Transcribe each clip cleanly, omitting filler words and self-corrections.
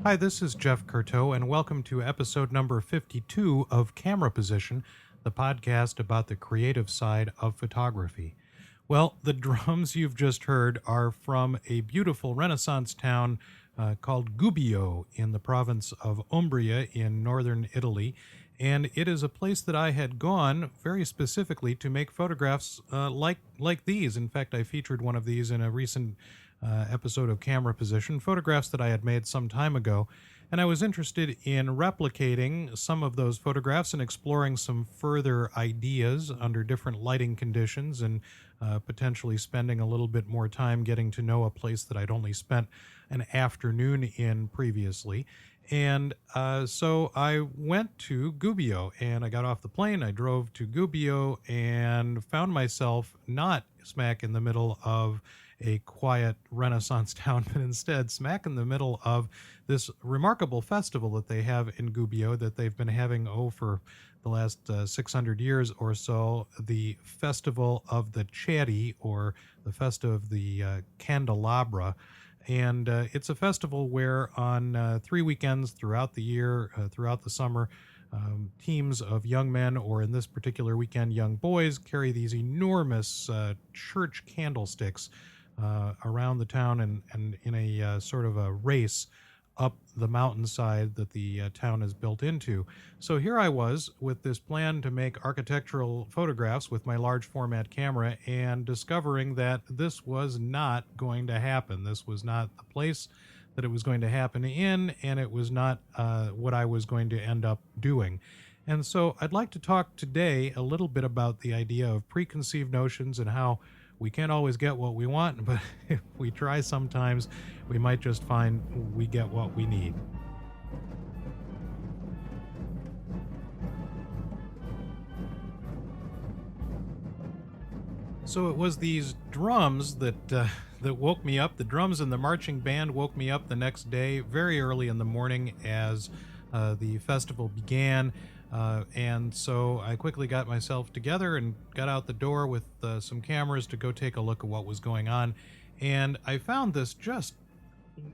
Hi, this is Jeff Curto, and welcome to episode number 52 of Camera Position, the podcast about the creative side of photography. Well, the drums you've just heard are from a beautiful Renaissance town called Gubbio in the province of Umbria in northern Italy. And it is a place that I had gone very specifically to make photographs like these. In fact, I featured one of these in a recent episode of Camera Position, photographs that I had made some time ago. And I was interested in replicating some of those photographs and exploring some further ideas under different lighting conditions and potentially spending a little bit more time getting to know a place that I'd only spent an afternoon in previously. And so I went to Gubbio and I got off the plane. I drove to Gubbio and found myself not smack in the middle of a quiet Renaissance town, but instead smack in the middle of this remarkable festival that they have in Gubbio that they've been having, for the last 600 years or so, the Festival of the Ceri, or the Festa of the Candelabra. And it's a festival where on 3 weekends throughout the year, throughout the summer, teams of young men, or in this particular weekend, young boys, carry these enormous church candlesticks around the town and in a sort of a race up the mountainside that the town is built into. So here I was with this plan to make architectural photographs with my large format camera and discovering that this was not going to happen. This was not the place that it was going to happen in, and it was not what I was going to end up doing. And so I'd like to talk today a little bit about the idea of preconceived notions and how we can't always get what we want, but if we try sometimes, we might just find we get what we need. So it was these drums that woke me up. The drums and the marching band woke me up the next day, very early in the morning, as the festival began. And so I quickly got myself together and got out the door with some cameras to go take a look at what was going on. And I found this just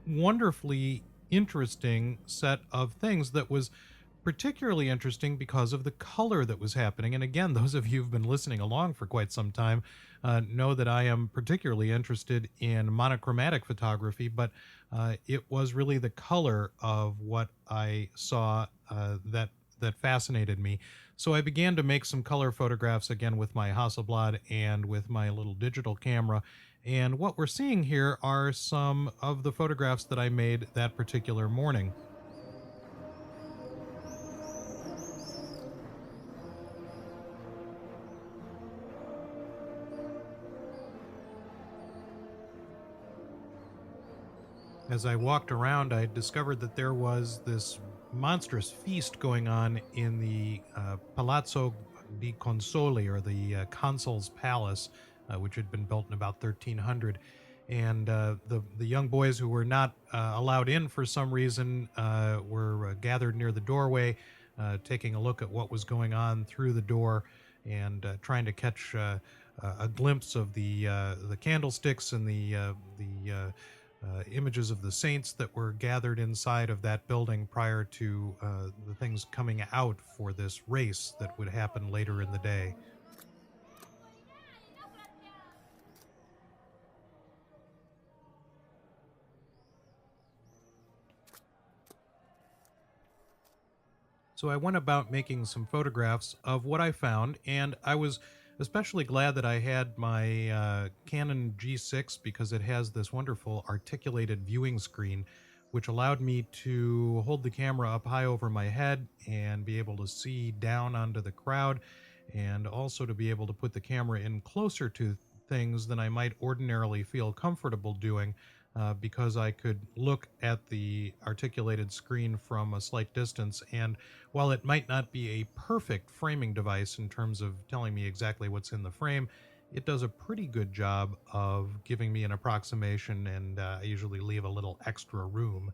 wonderfully interesting set of things that was particularly interesting because of the color that was happening. And again, those of you who've been listening along for quite some time know that I am particularly interested in monochromatic photography, but it was really the color of what I saw that fascinated me. So I began to make some color photographs again with my Hasselblad and with my little digital camera. And what we're seeing here are some of the photographs that I made that particular morning. As I walked around, I discovered that there was this monstrous feast going on in the Palazzo di Consoli, or the Consul's Palace, which had been built in about 1300. And the young boys who were not allowed in for some reason were gathered near the doorway, taking a look at what was going on through the door and trying to catch a glimpse of the candlesticks and the images of the saints that were gathered inside of that building prior to the things coming out for this race that would happen later in the day. So I went about making some photographs of what I found, and I was especially glad that I had my Canon G6 because it has this wonderful articulated viewing screen, which allowed me to hold the camera up high over my head and be able to see down onto the crowd, and also to be able to put the camera in closer to things than I might ordinarily feel comfortable doing, because I could look at the articulated screen from a slight distance. And while it might not be a perfect framing device in terms of telling me exactly what's in the frame, it does a pretty good job of giving me an approximation, and I usually leave a little extra room,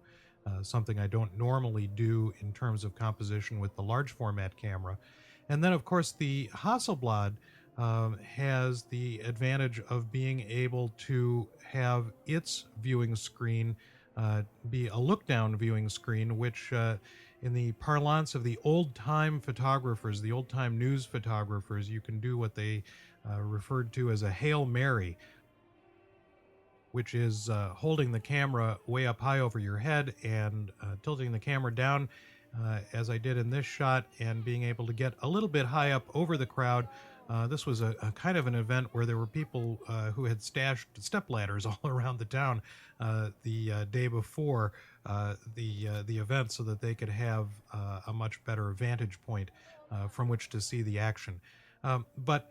something I don't normally do in terms of composition with the large format camera. And then, of course, the Hasselblad has the advantage of being able to have its viewing screen be a look-down viewing screen, which in the parlance of the old-time photographers, the old-time news photographers, you can do what they referred to as a Hail Mary, which is holding the camera way up high over your head and tilting the camera down, as I did in this shot, and being able to get a little bit high up over the crowd. This was a kind of an event where there were people who had stashed stepladders all around the town the day before the event, so that they could have a much better vantage point from which to see the action. But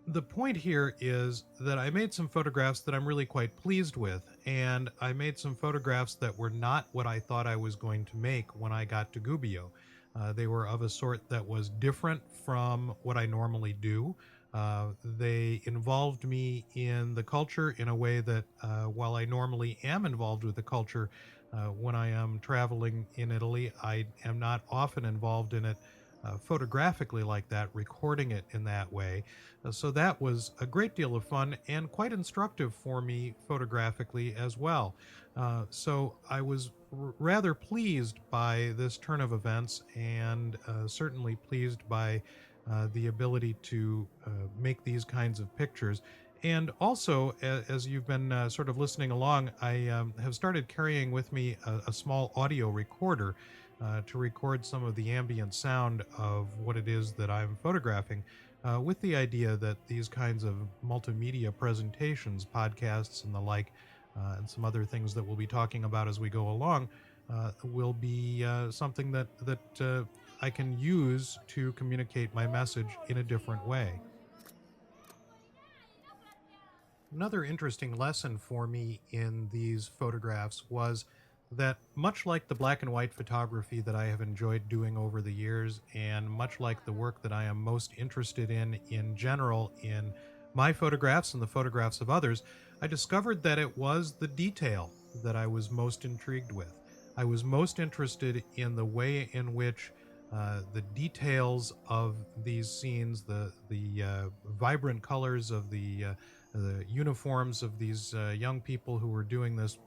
the point here is that I made some photographs that I'm really quite pleased with, and I made some photographs that were not what I thought I was going to make when I got to Gubbio. They were of a sort that was different from what I normally do. They involved me in the culture in a way that, while I normally am involved with the culture when I am traveling in Italy, I am not often involved in it photographically like that, recording it in that way. So that was a great deal of fun and quite instructive for me photographically as well. So I was rather pleased by this turn of events, and certainly pleased by the ability to make these kinds of pictures. And also, as you've been sort of listening along, I have started carrying with me a small audio recorder to record some of the ambient sound of what it is that I'm photographing, with the idea that these kinds of multimedia presentations, podcasts and the like, and some other things that we'll be talking about as we go along, will be something that I can use to communicate my message in a different way. Another interesting lesson for me in these photographs was that, much like the black and white photography that I have enjoyed doing over the years, and much like the work that I am most interested in general in my photographs and the photographs of others, I discovered that it was the detail that I was most intrigued with. I was most interested in the way in which the details of these scenes, the vibrant colors of the uniforms of these young people who were doing this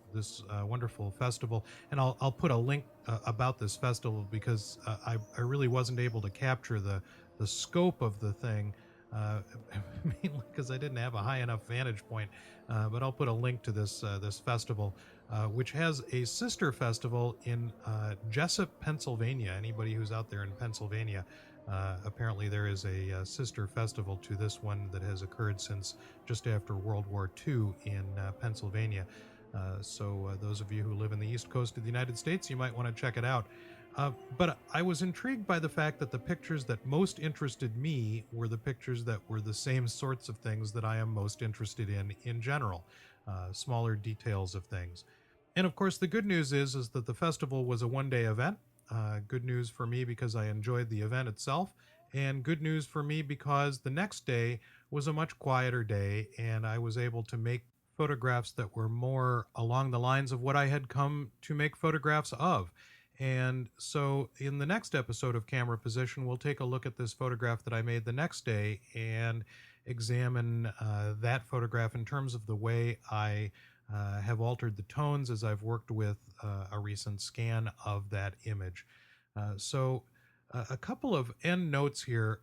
wonderful festival. And I'll put a link about this festival, because I really wasn't able to capture the scope of the thing, mainly because I didn't have a high enough vantage point. But I'll put a link to this festival, which has a sister festival in Jessup, Pennsylvania. Anybody who's out there in Pennsylvania, apparently there is a sister festival to this one that has occurred since just after World War II in Pennsylvania. So those of you who live in the East Coast of the United States, you might want to check it out. But I was intrigued by the fact that the pictures that most interested me were the pictures that were the same sorts of things that I am most interested in general, smaller details of things. And of course, the good news is that the festival was a one-day event. Good news for me because I enjoyed the event itself, and good news for me because the next day was a much quieter day, and I was able to make photographs that were more along the lines of what I had come to make photographs of. And so in the next episode of Camera Position, we'll take a look at this photograph that I made the next day and examine that photograph in terms of the way I have altered the tones as I've worked with a recent scan of that image. So a couple of end notes here.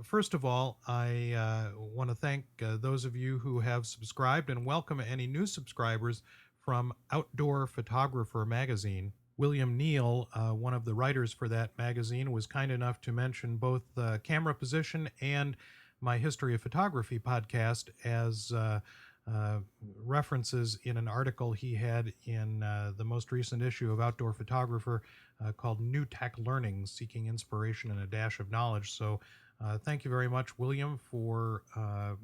First of all, I want to thank those of you who have subscribed, and welcome any new subscribers from Outdoor Photographer magazine. William Neal, one of the writers for that magazine, was kind enough to mention both Camera Position and my History of Photography podcast as references in an article he had in the most recent issue of Outdoor Photographer called New Tech Learning, Seeking Inspiration and a Dash of Knowledge. So thank you very much, William, for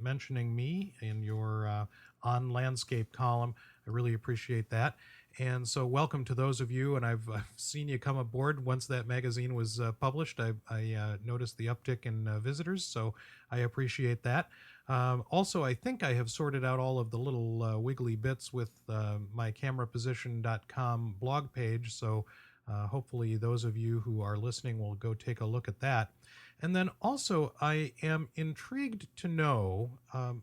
mentioning me in your On Landscape column. I really appreciate that. And so welcome to those of you, and I've seen you come aboard once that magazine was published. I noticed the uptick in visitors, so I appreciate that. Also, I think I have sorted out all of the little wiggly bits with my cameraposition.com blog page, so hopefully those of you who are listening will go take a look at that. And then also, I am intrigued to know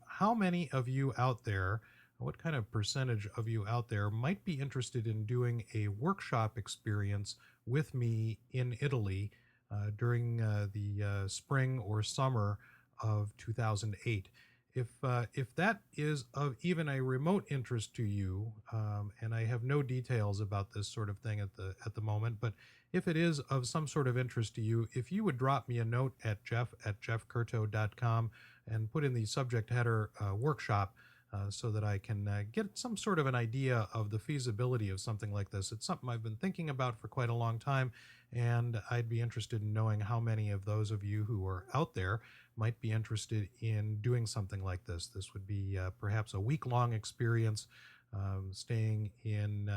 how many of you out there what kind of percentage of you out there might be interested in doing a workshop experience with me in Italy during the spring or summer of 2008. If that is of even a remote interest to you, and I have no details about this sort of thing at the moment, but if it is of some sort of interest to you, if you would drop me a note at jeff@jeffcurto.com and put in the subject header workshop, so that I can get some sort of an idea of the feasibility of something like this. It's something I've been thinking about for quite a long time, and I'd be interested in knowing how many of those of you who are out there might be interested in doing something like this. This would be perhaps a week-long experience, staying in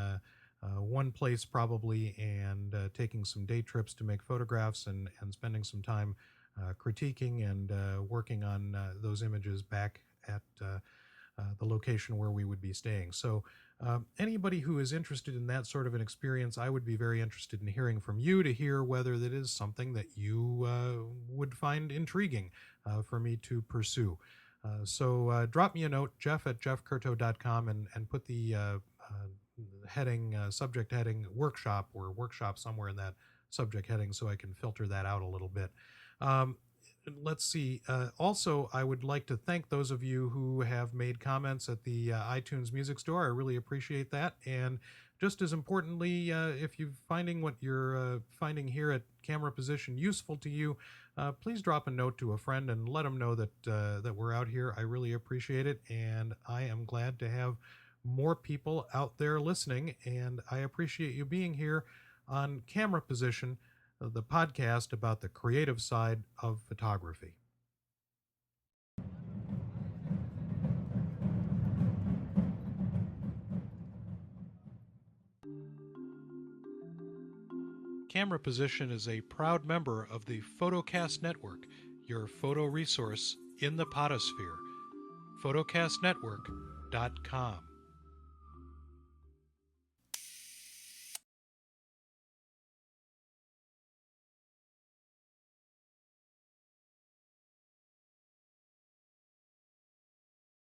one place probably, and taking some day trips to make photographs, and spending some time critiquing and working on those images back at the location where we would be staying. So anybody who is interested in that sort of an experience, I would be very interested in hearing from you to hear whether that is something that you would find intriguing for me to pursue. So drop me a note, jeff@jeffcurto.com, and put the heading, subject heading workshop, or workshop somewhere in that subject heading, so I can filter that out a little bit. Let's see. Also, I would like to thank those of you who have made comments at the iTunes Music Store. I really appreciate that. And just as importantly, if you're finding what you're finding here at Camera Position useful to you, please drop a note to a friend and let them know that that we're out here. I really appreciate it, and I am glad to have more people out there listening. And I appreciate you being here on Camera Position, the podcast about the creative side of photography. Camera Position is a proud member of the Photocast Network, your photo resource in the potosphere. photocastnetwork.com